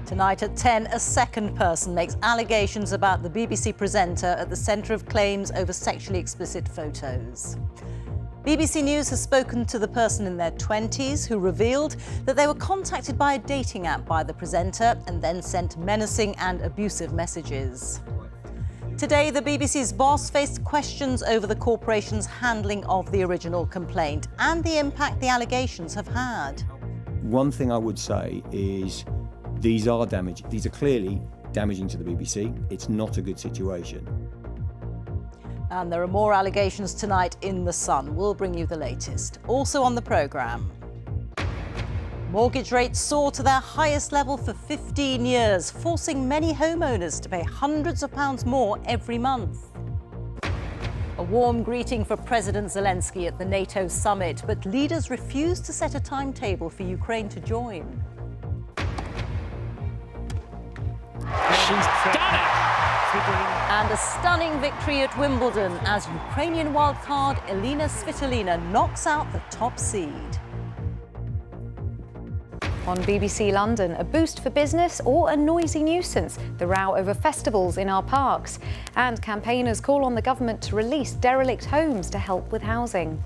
Tonight at 10, a second person makes allegations about the BBC presenter at the centre of claims over sexually explicit photos. BBC News has spoken to the person in their 20s who revealed that they were contacted by a dating app by the presenter and then sent menacing and abusive messages. Today, the BBC's boss faced questions over the corporation's handling of the original complaint and the impact the allegations have had. One thing I would say is these are clearly damaging to the BBC. It's not a good situation. And there are more allegations tonight in The Sun. We'll bring you the latest. Also on the programme, mortgage rates soar to their highest level for 15 years, forcing many homeowners to pay hundreds of pounds more every month. A warm greeting for President Zelensky at the NATO summit, but leaders refuse to set a timetable for Ukraine to join. She's done it! And a stunning victory at Wimbledon as Ukrainian wildcard Elina Svitolina knocks out the top seed. On BBC London, a boost for business or a noisy nuisance? The row over festivals in our parks. And campaigners call on the government to release derelict homes to help with housing.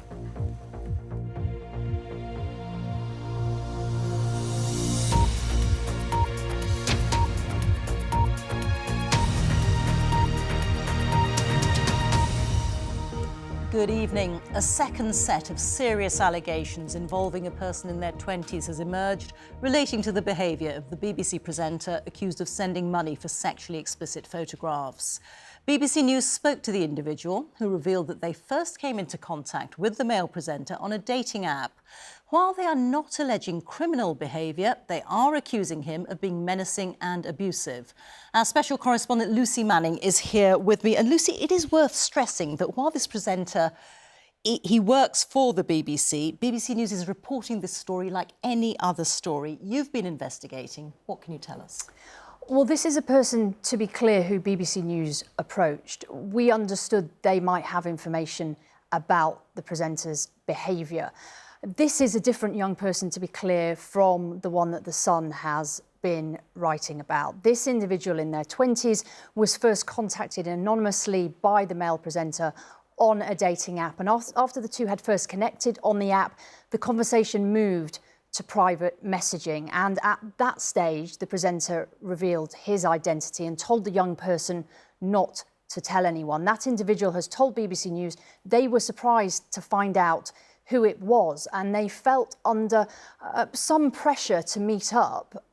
Good evening. A second set of serious allegations involving a person in their 20s has emerged relating to the behaviour of the BBC presenter accused of sending money for sexually explicit photographs. BBC News spoke to the individual, who revealed that they first came into contact with the male presenter on a dating app. While they are not alleging criminal behaviour, they are accusing him of being menacing and abusive. Our special correspondent Lucy Manning is here with me. And Lucy, it is worth stressing that while this presenter, he works for the BBC, BBC News is reporting this story like any other story. You've been investigating. What can you tell us? Well, this is a person, to be clear, who BBC News approached. We understood they might have information about the presenter's behaviour. This is a different young person, to be clear, from the one that The Sun has been writing about. This individual in their 20s was first contacted anonymously by the male presenter on a dating app. And after the two had first connected on the app, the conversation moved to private messaging. And at that stage, the presenter revealed his identity and told the young person not to tell anyone. That individual has told BBC News they were surprised to find out who it was, and they felt under some pressure to meet up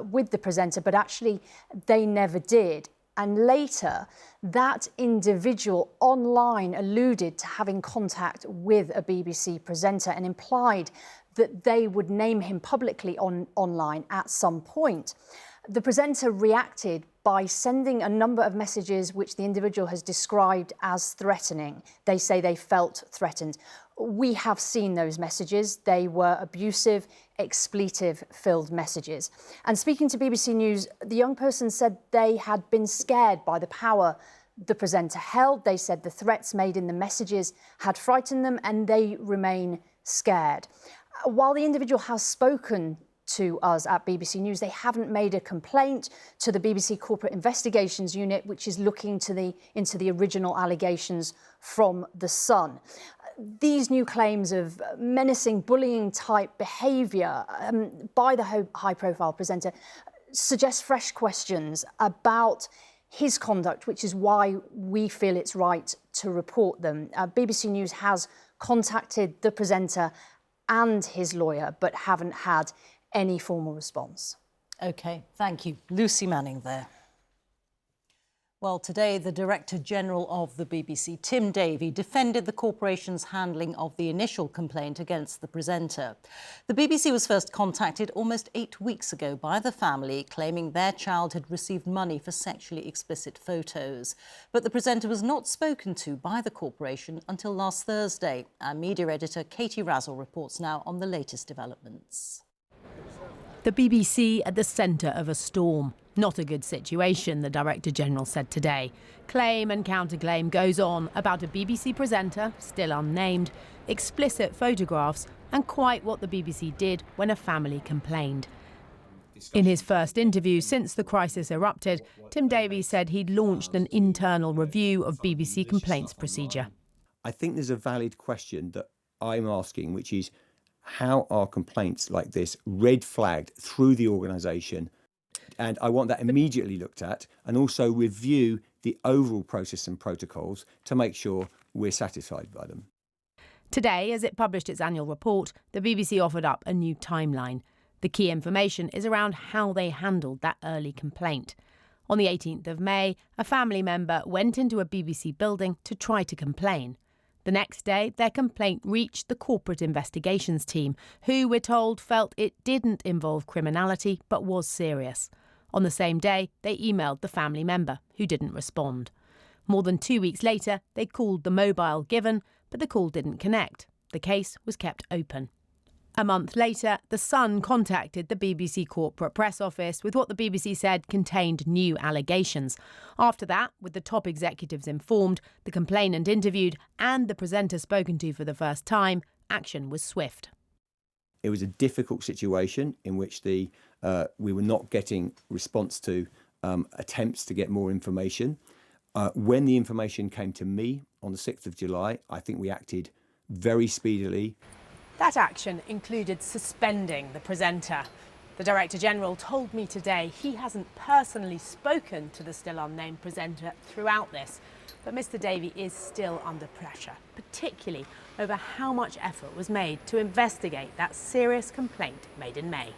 with the presenter, but actually they never did. And later, that individual online alluded to having contact with a BBC presenter and implied that they would name him publicly online at some point. The presenter reacted by sending a number of messages which the individual has described as threatening. They say they felt threatened. We have seen those messages. They were abusive, expletive-filled messages. And speaking to BBC News, the young person said they had been scared by the power the presenter held. They said the threats made in the messages had frightened them and they remain scared. While the individual has spoken to us at BBC News, they haven't made a complaint to the BBC Corporate Investigations Unit, which is looking into the original allegations from The Sun. These new claims of menacing, bullying-type behaviour by the high-profile presenter suggest fresh questions about his conduct, which is why we feel it's right to report them. BBC News has contacted the presenter and his lawyer, but haven't had any formal response. OK, thank you. Lucy Manning there. Well, today, the Director General of the BBC, Tim Davie, defended the corporation's handling of the initial complaint against the presenter. The BBC was first contacted almost 8 weeks ago by the family, claiming their child had received money for sexually explicit photos. But the presenter was not spoken to by the corporation until last Thursday. Our media editor, Katie Razzle, reports now on the latest developments. The BBC at the centre of a storm. Not a good situation, the Director General said today. Claim and counterclaim goes on about a BBC presenter, still unnamed, explicit photographs and quite what the BBC did when a family complained. In his first interview since the crisis erupted, Tim Davie said he'd launched an internal review of BBC complaints procedure. I think there's a valid question that I'm asking, which is how are complaints like this red flagged through the organisation? And I want that immediately looked at, and also review the overall process and protocols to make sure we're satisfied by them. Today, as it published its annual report, the BBC offered up a new timeline. The key information is around how they handled that early complaint. On the 18th of May, a family member went into a BBC building to try to complain. The next day, their complaint reached the corporate investigations team, who, we're told, felt it didn't involve criminality but was serious. On the same day, they emailed the family member, who didn't respond. More than 2 weeks later, they called the mobile given, but the call didn't connect. The case was kept open. A month later, The Sun contacted the BBC corporate press office with what the BBC said contained new allegations. After that, with the top executives informed, the complainant interviewed and the presenter spoken to for the first time, action was swift. It was a difficult situation in which we were not getting response to attempts to get more information. When the information came to me on the 6th of July, I think we acted very speedily. That action included suspending the presenter. The Director General told me today he hasn't personally spoken to the still unnamed presenter throughout this, but Mr Davie is still under pressure, particularly over how much effort was made to investigate that serious complaint made in May.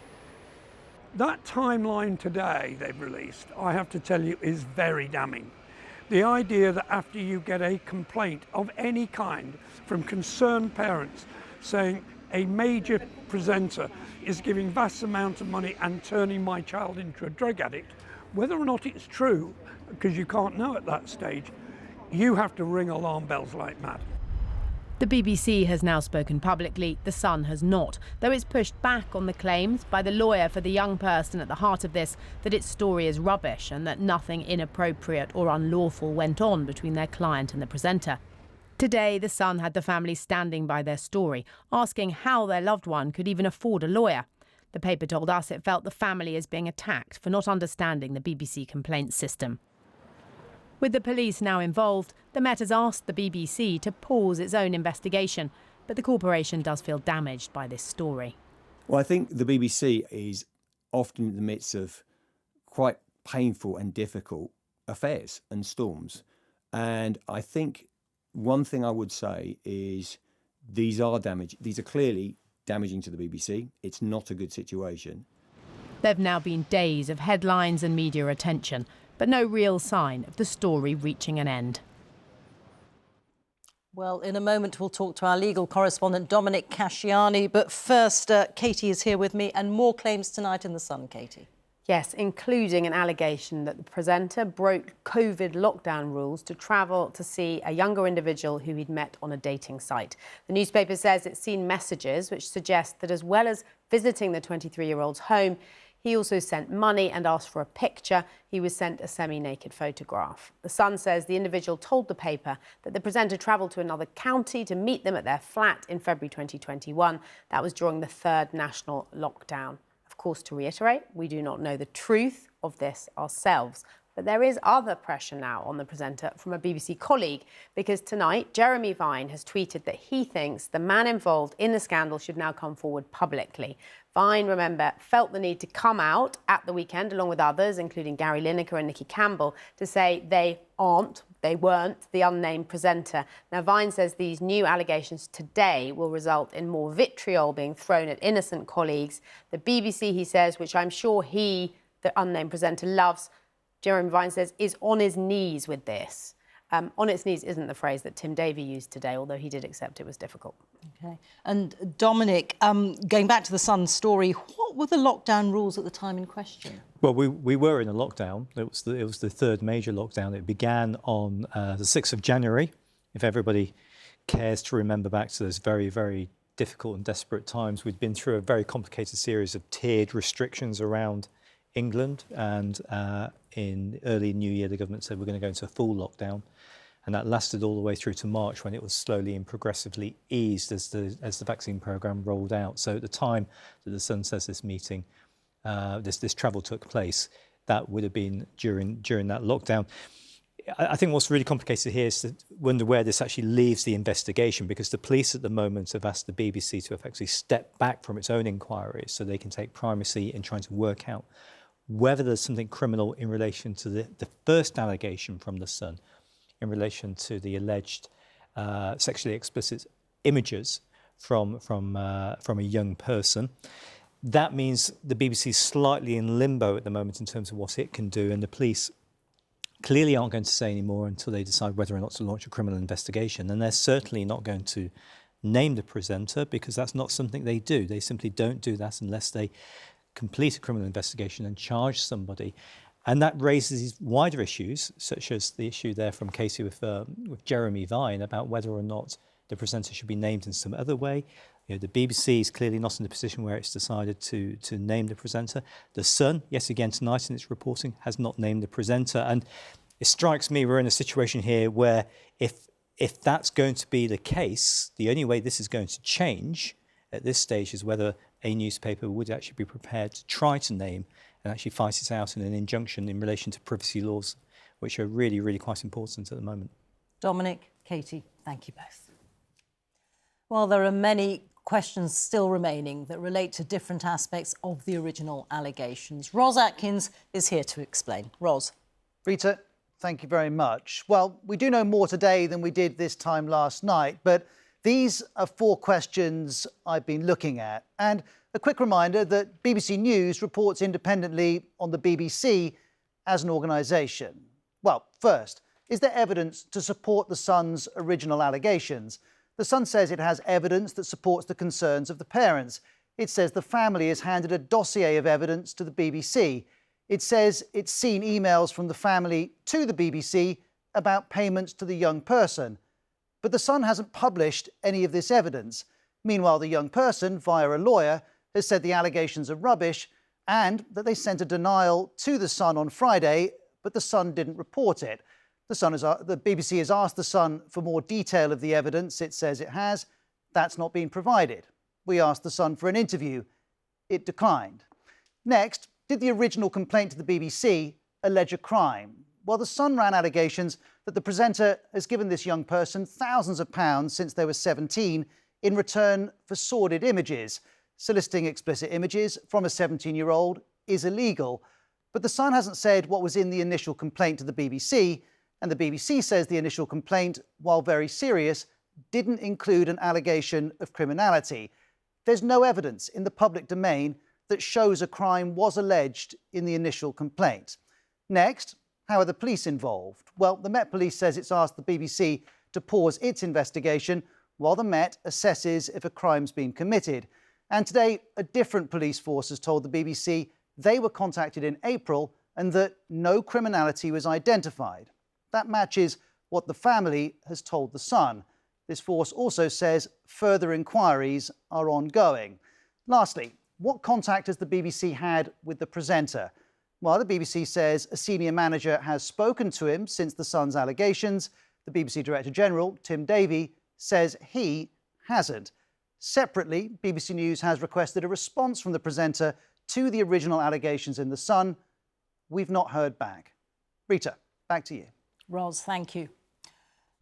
That timeline today they've released, I have to tell you, is very damning. The idea that after you get a complaint of any kind from concerned parents saying a major presenter is giving vast amounts of money and turning my child into a drug addict, whether or not it's true, because you can't know at that stage, you have to ring alarm bells like mad. The BBC has now spoken publicly, The Sun has not, though it's pushed back on the claims by the lawyer for the young person at the heart of this that its story is rubbish and that nothing inappropriate or unlawful went on between their client and the presenter. Today, The Sun had the family standing by their story, asking how their loved one could even afford a lawyer. The paper told us it felt the family is being attacked for not understanding the BBC complaints system. With the police now involved, the Met has asked the BBC to pause its own investigation, but the corporation does feel damaged by this story. Well, I think the BBC is often in the midst of quite painful and difficult affairs and storms. And I think one thing I would say is these are clearly damaging to the BBC. It's not a good situation. There have now been days of headlines and media attention, but no real sign of the story reaching an end. Well, in a moment, we'll talk to our legal correspondent, Dominic Casciani. But first, Katie is here with me, and more claims tonight in The Sun, Katie. Yes, including an allegation that the presenter broke COVID lockdown rules to travel to see a younger individual who he'd met on a dating site. The newspaper says it's seen messages which suggest that as well as visiting the 23-year-old's home, he also sent money and asked for a picture. He was sent a semi-naked photograph. The Sun says the individual told the paper that the presenter travelled to another county to meet them at their flat in February 2021. That was during the third national lockdown. Of course, to reiterate, we do not know the truth of this ourselves. But there is other pressure now on the presenter from a BBC colleague, because tonight Jeremy Vine has tweeted that he thinks the man involved in the scandal should now come forward publicly. Vine, remember, felt the need to come out at the weekend, along with others, including Gary Lineker and Nikki Campbell, to say they weren't the unnamed presenter. Now, Vine says these new allegations today will result in more vitriol being thrown at innocent colleagues. The BBC, he says, which I'm sure he, the unnamed presenter, loves, Jeremy Vine says, is on his knees with this. On its knees isn't the phrase that Tim Davie used today, although he did accept it was difficult. OK. And Dominic, going back to the Sun story, what were the lockdown rules at the time in question? Well, we were in a lockdown. It was the third major lockdown. It began on the 6th of January. If everybody cares to remember back to those very, very difficult and desperate times, we'd been through a very complicated series of tiered restrictions around England, and in early New Year the government said we're going to go into a full lockdown, and that lasted all the way through to March, when it was slowly and progressively eased as the vaccine programme rolled out. So at the time that the Sun says this meeting, this travel took place, that would have been during that lockdown. I think what's really complicated here is to wonder where this actually leaves the investigation, because the police at the moment have asked the BBC to effectively step back from its own inquiries so they can take primacy in trying to work out whether there's something criminal in relation to the first allegation from the Sun, in relation to the alleged sexually explicit images from a young person. That means the BBC is slightly in limbo at the moment in terms of what it can do, and the police clearly aren't going to say any more until they decide whether or not to launch a criminal investigation. And they're certainly not going to name the presenter, because that's not something they do. They simply don't do that unless they complete a criminal investigation and charge somebody. And that raises these wider issues, such as the issue there from Casey with Jeremy Vine about whether or not the presenter should be named in some other way. You know, the BBC is clearly not in the position where it's decided to name the presenter. The Sun, yes, again tonight in its reporting, has not named the presenter. And it strikes me we're in a situation here where if that's going to be the case, the only way this is going to change at this stage is whether a newspaper would actually be prepared to try to name and actually fight it out in an injunction in relation to privacy laws, which are really, really quite important at the moment. Dominic, Katie, thank you both. Well, there are many questions still remaining that relate to different aspects of the original allegations. Ros Atkins is here to explain. Ros. Rita, thank you very much. Well, we do know more today than we did this time last night, but these are 4 questions I've been looking at. And a quick reminder that BBC News reports independently on the BBC as an organisation. Well, first, is there evidence to support the Sun's original allegations? The Sun says it has evidence that supports the concerns of the parents. It says the family has handed a dossier of evidence to the BBC. It says it's seen emails from the family to the BBC about payments to the young person. But the Sun hasn't published any of this evidence. Meanwhile, the young person, via a lawyer, has said the allegations are rubbish and that they sent a denial to the Sun on Friday, but the Sun didn't report it. The BBC has asked the Sun for more detail of the evidence it says it has. That's not been provided. We asked the Sun for an interview. It declined. Next, did the original complaint to the BBC allege a crime? Well, the Sun ran allegations that the presenter has given this young person thousands of pounds since they were 17 in return for sordid images. Soliciting explicit images from a 17-year-old is illegal. But the Sun hasn't said what was in the initial complaint to the BBC, and the BBC says the initial complaint, while very serious, didn't include an allegation of criminality. There's no evidence in the public domain that shows a crime was alleged in the initial complaint. Next, how are the police involved? Well, the Met Police says it's asked the BBC to pause its investigation while the Met assesses if a crime's been committed. And today, a different police force has told the BBC they were contacted in April and that no criminality was identified. That matches what the family has told the Sun. This force also says further inquiries are ongoing. Lastly, what contact has the BBC had with the presenter? Well, the BBC says a senior manager has spoken to him since the Sun's allegations. The BBC Director General, Tim Davie, says he hasn't. Separately, BBC News has requested a response from the presenter to the original allegations in the Sun. We've not heard back. Rita, back to you. Ros, thank you.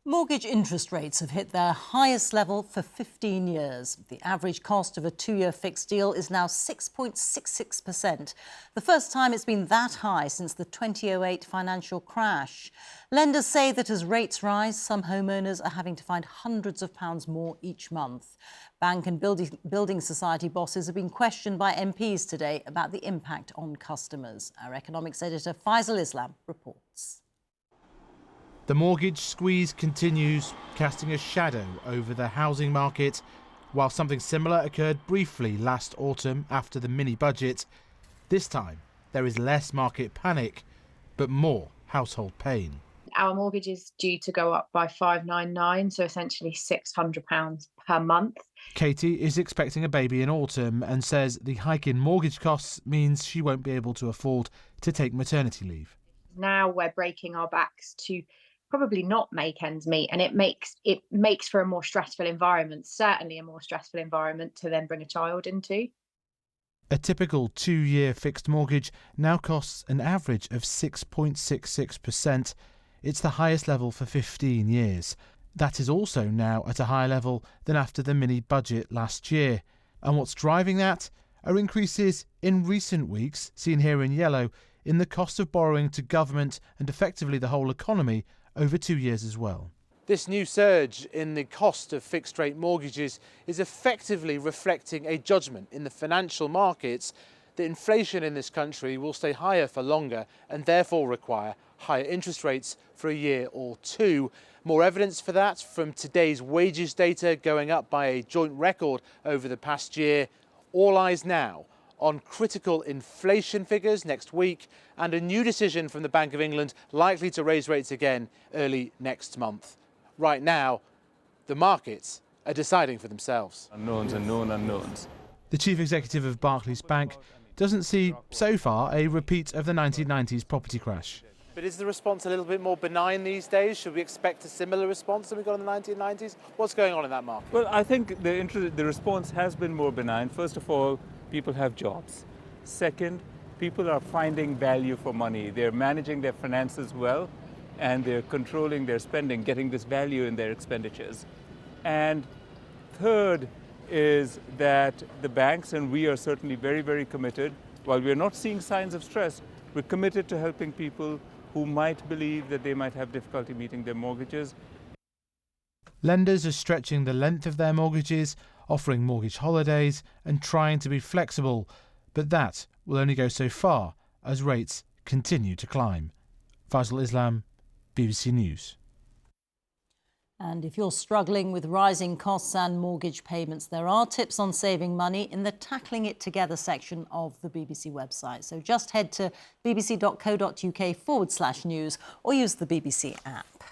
Mortgage interest rates have hit their highest level for 15 years. The average cost of a 2-year fixed deal is now 6.66%, the first time it's been that high since the 2008 financial crash. Lenders say that as rates rise, some homeowners are having to find hundreds of pounds more each month. Bank and building society bosses have been questioned by MPs today about the impact on customers. Our economics editor Faisal Islam reports. The mortgage squeeze continues, casting a shadow over the housing market. While something similar occurred briefly last autumn after the mini-budget, this time there is less market panic, but more household pain. Our mortgage is due to go up by £599, so essentially £600 per month. Katie is expecting a baby in autumn and says the hike in mortgage costs means she won't be able to afford to take maternity leave. Now we're breaking our backs to probably not make ends meet, and it makes for a more stressful environment, certainly a more stressful environment to then bring a child into. A typical 2-year fixed mortgage now costs an average of 6.66%. It's the highest level for 15 years. That is also now at a higher level than after the mini-budget last year. And what's driving that are increases in recent weeks, seen here in yellow, in the cost of borrowing to government and effectively the whole economy over 2 years as well. This new surge in the cost of fixed-rate mortgages is effectively reflecting a judgment in the financial markets that inflation in this country will stay higher for longer and therefore require higher interest rates for a year or two. More evidence for that from today's wages data going up by a joint record over the past year. All eyes now on critical inflation figures next week and a new decision from the Bank of England likely to raise rates again early next month. Right now, the markets are deciding for themselves. Unknowns and known unknowns. The chief executive of Barclays Bank doesn't see, so far, a repeat of the 1990s property crash. But is the response a little bit more benign these days? Should we expect a similar response that we got in the 1990s? What's going on in that market? Well, I think the response has been more benign. First of all, people have jobs. Second, people are finding value for money. They're managing their finances well, and they're controlling their spending, getting this value in their expenditures. And third is that the banks, and we are certainly very, very committed, while we're not seeing signs of stress, we're committed to helping people who might believe that they might have difficulty meeting their mortgages. Lenders are stretching the length of their mortgages, offering mortgage holidays and trying to be flexible, but that will only go so far as rates continue to climb. Faisal Islam, BBC News. And if you're struggling with rising costs and mortgage payments, there are tips on saving money in the Tackling It Together section of the BBC website. So just head to bbc.co.uk/news or use the BBC app.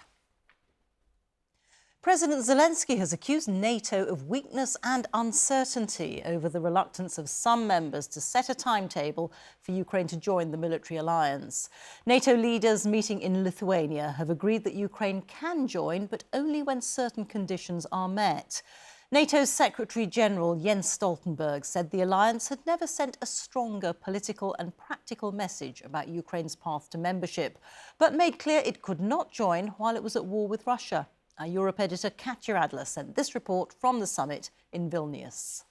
President Zelensky has accused NATO of weakness and uncertainty over the reluctance of some members to set a timetable for Ukraine to join the military alliance. NATO leaders meeting in Lithuania have agreed that Ukraine can join, but only when certain conditions are met. NATO's Secretary-General Jens Stoltenberg said the alliance had never sent a stronger political and practical message about Ukraine's path to membership, but made clear it could not join while it was at war with Russia. Our Europe editor Katya Adler sent this report from the summit in Vilnius.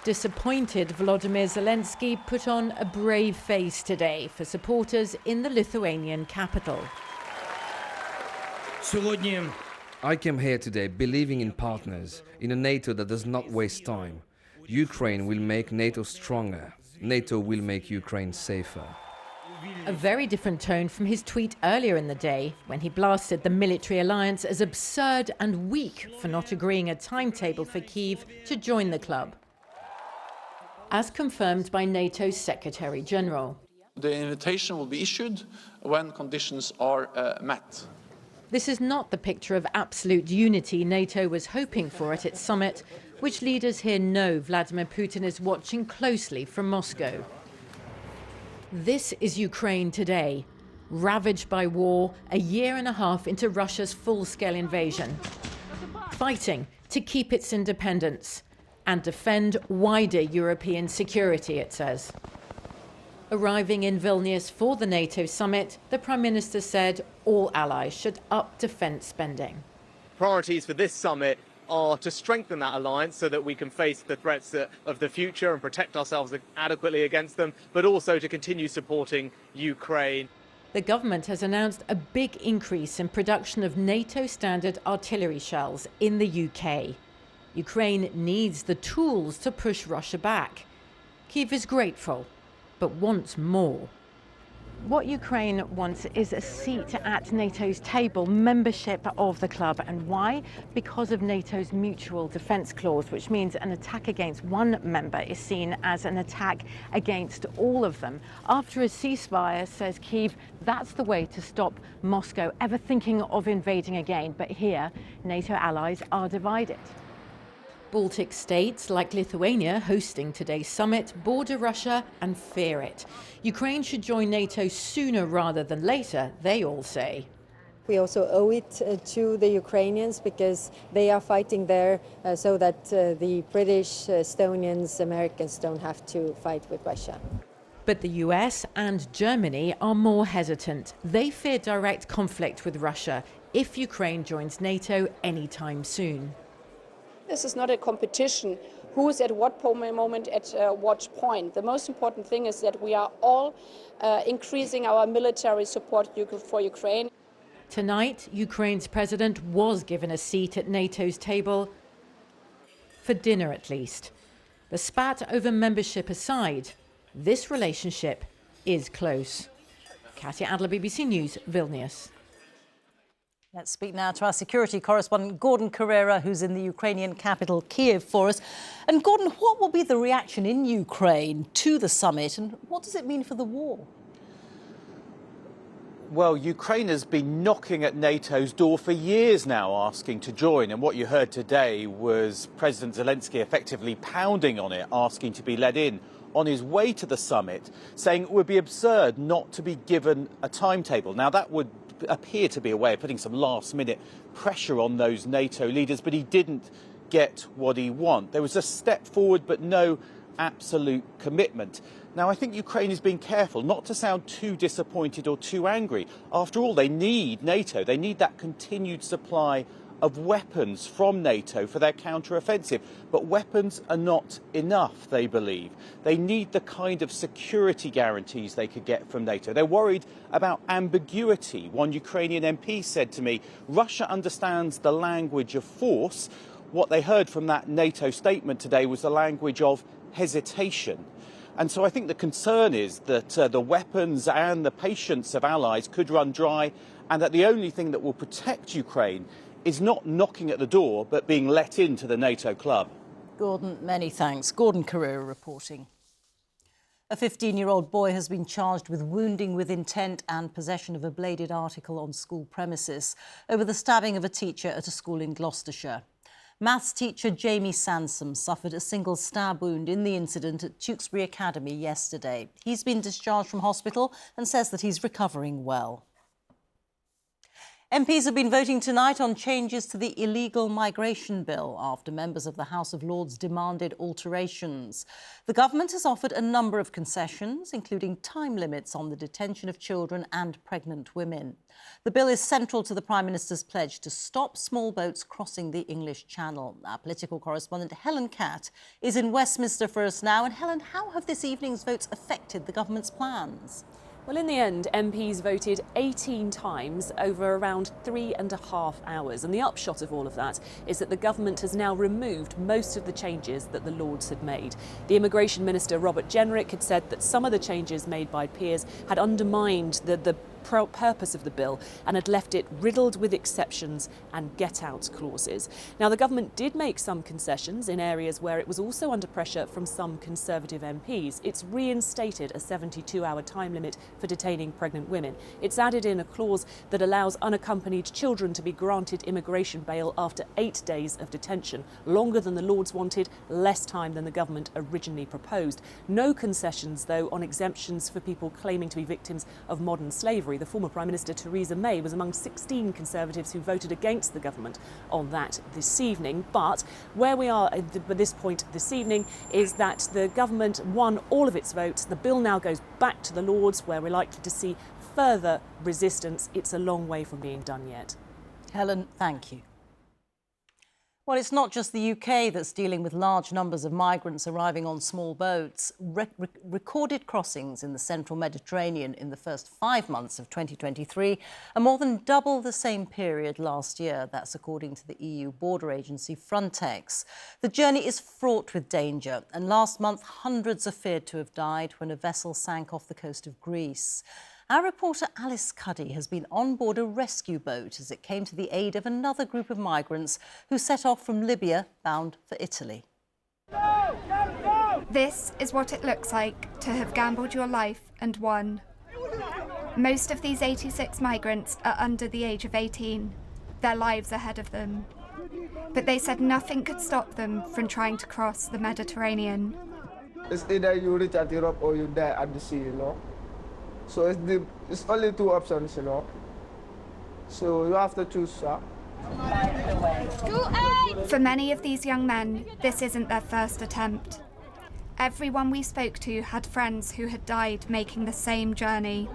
Disappointed Volodymyr Zelensky put on a brave face today for supporters in the Lithuanian capital. I came here today believing in partners, in a NATO that does not waste time. Ukraine will make NATO stronger. NATO will make Ukraine safer. A very different tone from his tweet earlier in the day when he blasted the military alliance as absurd and weak for not agreeing a timetable for Kyiv to join the club. As confirmed by NATO's Secretary-General. The invitation will be issued when conditions are met. This is not the picture of absolute unity NATO was hoping for at its summit, which leaders here know Vladimir Putin is watching closely from Moscow. This is Ukraine today, ravaged by war a year and a half into Russia's full-scale invasion, fighting to keep its independence and defend wider European security, it says. Arriving in Vilnius for the NATO summit, the Prime Minister said all allies should up defence spending. Priorities for this summit are to strengthen that alliance so that we can face the threats of the future and protect ourselves adequately against them, but also to continue supporting Ukraine. The government has announced a big increase in production of NATO standard artillery shells in the UK. Ukraine needs the tools to push Russia back. Kyiv is grateful, but wants more. What Ukraine wants is a seat at NATO's table, membership of the club. And why? Because of NATO's mutual defence clause, which means an attack against one member is seen as an attack against all of them. After a ceasefire, says Kyiv, that's the way to stop Moscow ever thinking of invading again. But here, NATO allies are divided. Baltic states, like Lithuania, hosting today's summit, border Russia and fear it. Ukraine should join NATO sooner rather than later, they all say. We also owe it to the Ukrainians because they are fighting there so that the British, Estonians, Americans don't have to fight with Russia. But the US and Germany are more hesitant. They fear direct conflict with Russia if Ukraine joins NATO anytime soon. This is not a competition. Who's at what moment at what point. The most important thing is that we are all increasing our military support for Ukraine. Tonight, Ukraine's president was given a seat at NATO's table, for dinner at least. The spat over membership aside, this relationship is close. Katya Adler, BBC News, Vilnius. Let's speak now to our security correspondent, Gordon Carrera, who's in the Ukrainian capital, Kiev, for us. And Gordon, what will be the reaction in Ukraine to the summit, and what does it mean for the war? Well, Ukraine has been knocking at NATO's door for years now, asking to join. And what you heard today was President Zelensky effectively pounding on it, asking to be let in on his way to the summit, saying it would be absurd not to be given a timetable. Now, that would appear to be a way of putting some last-minute pressure on those NATO leaders, but he didn't get what he wanted. There was a step forward, but no absolute commitment. Now, I think Ukraine is being careful not to sound too disappointed or too angry. After all, they need NATO. They need that continued supply of weapons from NATO for their counter-offensive. But weapons are not enough, they believe. They need the kind of security guarantees they could get from NATO. They're worried about ambiguity. One Ukrainian MP said to me, Russia understands the language of force. What they heard from that NATO statement today was the language of hesitation. And so I think the concern is that the weapons and the patience of allies could run dry, and that the only thing that will protect Ukraine is not knocking at the door, but being let into the NATO club. Gordon, many thanks. Gordon Carrera reporting. A 15-year-old boy has been charged with wounding with intent and possession of a bladed article on school premises over the stabbing of a teacher at a school in Gloucestershire. Maths teacher Jamie Sansom suffered a single stab wound in the incident at Tewkesbury Academy yesterday. He's been discharged from hospital and says that he's recovering well. MPs have been voting tonight on changes to the illegal migration bill after members of the House of Lords demanded alterations. The government has offered a number of concessions, including time limits on the detention of children and pregnant women. The bill is central to the Prime Minister's pledge to stop small boats crossing the English Channel. Our political correspondent Helen Catt is in Westminster for us now. And Helen, how have this evening's votes affected the government's plans? Well, in the end, MPs voted 18 times over around 3.5 hours. And the upshot of all of that is that the government has now removed most of the changes that the Lords had made. The Immigration Minister, Robert Jenrick, had said that some of the changes made by peers had undermined the purpose of the bill and had left it riddled with exceptions and get-out clauses. Now, the government did make some concessions in areas where it was also under pressure from some Conservative MPs. It's reinstated a 72-hour time limit for detaining pregnant women. It's added in a clause that allows unaccompanied children to be granted immigration bail after 8 days of detention, longer than the Lords wanted, less time than the government originally proposed. No concessions, though, on exemptions for people claiming to be victims of modern slavery. The former Prime Minister Theresa May was among 16 Conservatives who voted against the government on that this evening. But where we are at this point this evening is that the government won all of its votes. The bill now goes back to the Lords, where we're likely to see further resistance. It's a long way from being done yet. Helen, thank you. Well, it's not just the UK that's dealing with large numbers of migrants arriving on small boats. Recorded crossings in the central Mediterranean in the first 5 months of 2023 are more than double the same period last year. That's according to the EU border agency Frontex. The journey is fraught with danger, and last month hundreds are feared to have died when a vessel sank off the coast of Greece. Our reporter Alice Cuddy has been on board a rescue boat as it came to the aid of another group of migrants who set off from Libya bound for Italy. This is what it looks like to have gambled your life and won. Most of these 86 migrants are under the age of 18, their lives ahead of them. But they said nothing could stop them from trying to cross the Mediterranean. It's either you reach at Europe or you die at the sea, you know. So it's only two options, you know. So you have to choose, sir. For many of these young men, this isn't their first attempt. Everyone we spoke to had friends who had died making the same journey.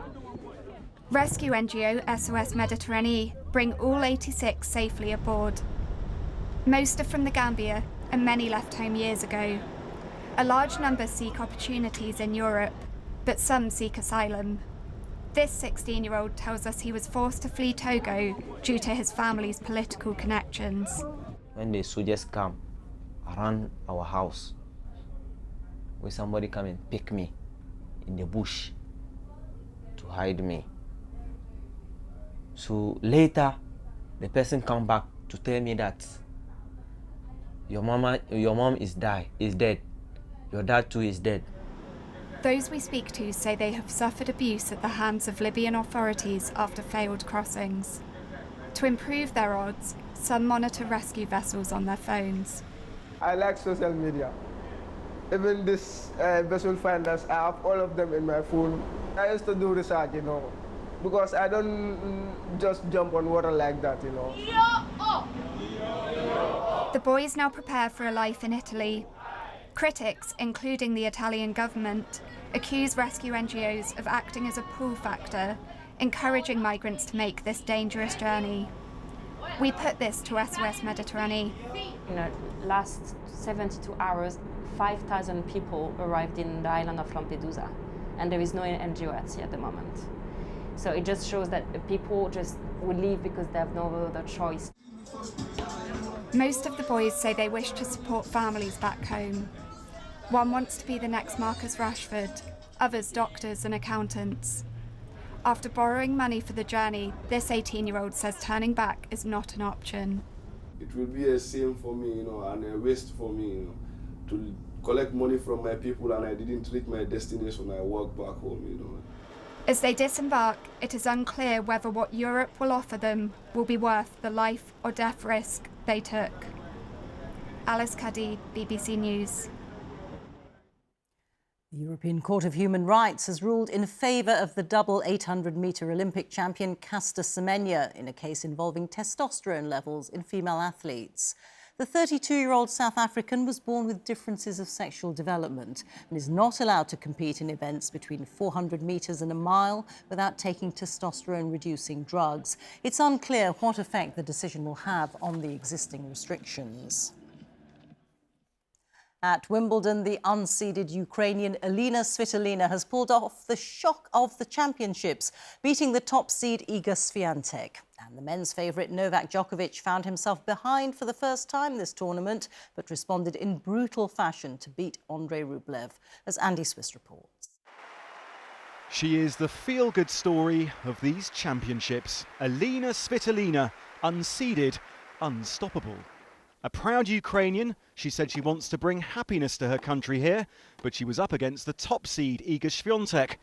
Rescue NGO SOS Méditerranée bring all 86 safely aboard. Most are from the Gambia, and many left home years ago. A large number seek opportunities in Europe, but some seek asylum. This 16-year-old tells us he was forced to flee Togo due to his family's political connections. When the soldiers come around our house, when somebody come and pick me in the bush to hide me. So later, the person come back to tell me that your mom is dead. Your dad too is dead. Those we speak to say they have suffered abuse at the hands of Libyan authorities after failed crossings. To improve their odds, some monitor rescue vessels on their phones. I like social media. Even this vessel finders, I have all of them in my phone. I used to do research, you know, because I don't just jump on water like that, you know. The boys now prepare for a life in Italy. Critics, including the Italian government, accuse rescue NGOs of acting as a pull factor, encouraging migrants to make this dangerous journey. We put this to SOS Méditerranée. In the last 72 hours, 5,000 people arrived in the island of Lampedusa, and there is no NGO at sea at the moment. So it just shows that people just will leave because they have no other choice. Most of the boys say they wish to support families back home. One wants to be the next Marcus Rashford, others doctors and accountants. After borrowing money for the journey, this 18-year-old says turning back is not an option. It will be a shame for me, you know, and a waste for me, you know, to collect money from my people and I didn't reach my destination. I walk back home, you know. As they disembark, it is unclear whether what Europe will offer them will be worth the life or death risk they took. Alice Cuddy, BBC News. The European Court of Human Rights has ruled in favour of the double 800-metre Olympic champion Caster Semenya in a case involving testosterone levels in female athletes. The 32-year-old South African was born with differences of sexual development and is not allowed to compete in events between 400 metres and a mile without taking testosterone-reducing drugs. It's unclear what effect the decision will have on the existing restrictions. At Wimbledon, the unseeded Ukrainian Elina Svitolina has pulled off the shock of the championships, beating the top seed Iga Swiatek. And the men's favourite Novak Djokovic found himself behind for the first time this tournament, but responded in brutal fashion to beat Andrei Rublev, as Andy Swiss reports. She is the feel-good story of these championships. Elina Svitolina, unseeded, unstoppable. A proud Ukrainian, she said she wants to bring happiness to her country here, but she was up against the top seed Iga Swiatek.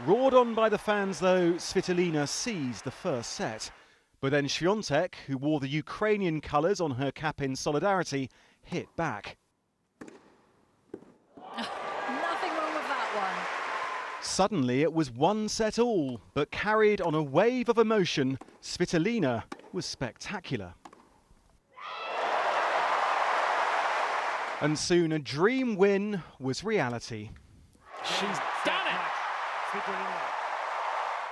Roared on by the fans though, Svitolina seized the first set. But then Swiatek, who wore the Ukrainian colours on her cap in solidarity, hit back. Nothing wrong with that one. Suddenly it was one set all, but carried on a wave of emotion, Svitolina was spectacular. And soon a dream win was reality. She's done it!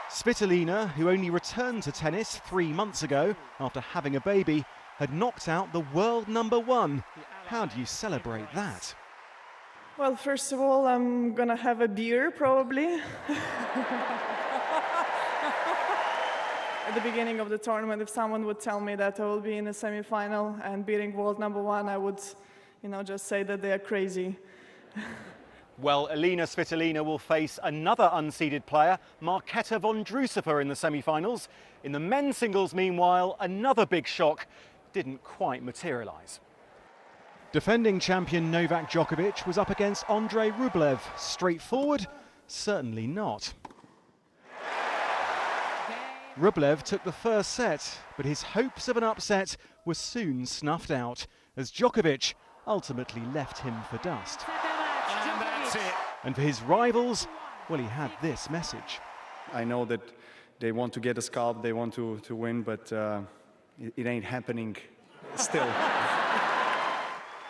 Svitolina, who only returned to tennis 3 months ago after having a baby, had knocked out the world #1. How do you celebrate that? Well, first of all, I'm gonna have a beer, probably. At the beginning of the tournament, if someone would tell me that I will be in a semi-final and beating world #1, I would, just say that they are crazy. Well, Elina Svitolina will face another unseeded player, Marketa Vondrousova, in the semi-finals. In the men's singles, meanwhile, another big shock didn't quite materialise. Defending champion Novak Djokovic was up against Andrei Rublev. Straightforward? Certainly not. Rublev took the first set, but his hopes of an upset were soon snuffed out, as Djokovic ultimately left him for dust. And that's it. And for his rivals, well, he had this message. I know that they want to get a scalp, they want to win, but it ain't happening still.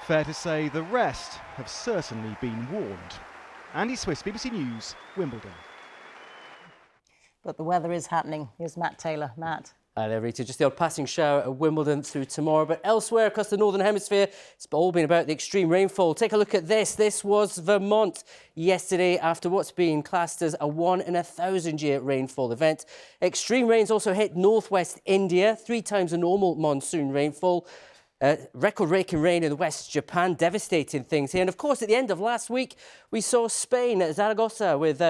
Fair to say the rest have certainly been warned. Andy Swiss, BBC News, Wimbledon. But the weather is happening. Here's Matt Taylor. Matt. Hi there, Rita. Just the odd passing shower at Wimbledon through tomorrow, but elsewhere across the Northern Hemisphere, it's all been about the extreme rainfall. Take a look at this. This was Vermont yesterday after what's been classed as a 1 in 1,000-year rainfall event. Extreme rains also hit northwest India, 3 times the normal monsoon rainfall. Record-breaking rain in West Japan, devastating things here. And of course, at the end of last week, we saw Spain at Zaragoza with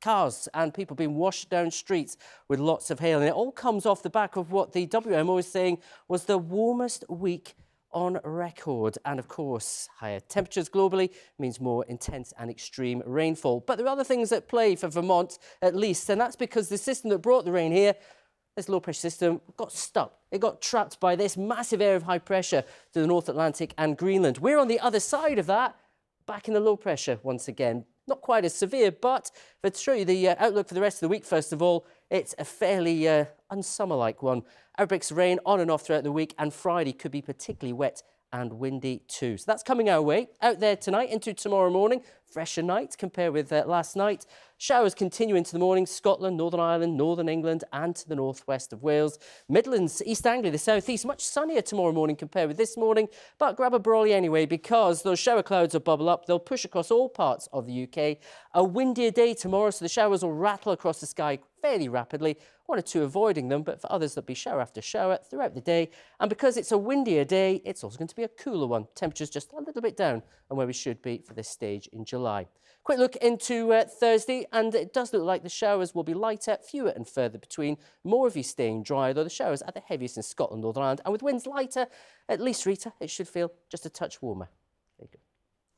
cars and people being washed down streets with lots of hail. And it all comes off the back of what the WMO is saying was the warmest week on record. And of course, higher temperatures globally means more intense and extreme rainfall. But there are other things at play for Vermont, at least, and that's because the system that brought the rain here, this low-pressure system, got stuck. It got trapped by this massive area of high pressure to the North Atlantic and Greenland. We're on the other side of that, back in the low pressure once again. Not quite as severe, but to show you the outlook for the rest of the week, first of all, it's a fairly unsummer-like one. Outbreaks of rain on and off throughout the week, and Friday could be particularly wet and windy too. So that's coming our way. Out there tonight into tomorrow morning, fresher night compared with last night. Showers continue into the morning, Scotland, Northern Ireland, Northern England and to the northwest of Wales. Midlands, East Anglia, the southeast, much sunnier tomorrow morning compared with this morning, but grab a brolly anyway because those shower clouds will bubble up. They'll push across all parts of the UK. A windier day tomorrow, so the showers will rattle across the sky fairly rapidly. 1 or 2 avoiding them, but for others there'll be shower after shower throughout the day. And because it's a windier day, it's also going to be a cooler one. Temperatures just a little bit down on where we should be for this stage in July. Quick look into Thursday, and it does look like the showers will be lighter, fewer and further between. More of you staying dry, though the showers are the heaviest in Scotland, Northern Ireland. And with winds lighter, at least, Rita, it should feel just a touch warmer. There you go.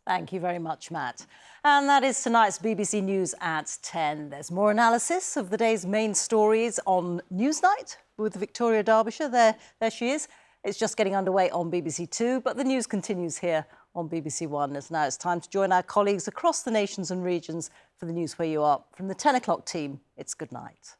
Thank you very much, Matt. And that is tonight's BBC News at 10. There's more analysis of the day's main stories on Newsnight with Victoria Derbyshire. There she is. It's just getting underway on BBC Two, but the news continues here on BBC One. As now it's time to join our colleagues across the nations and regions for the news where you are. From the 10 o'clock team, it's good night.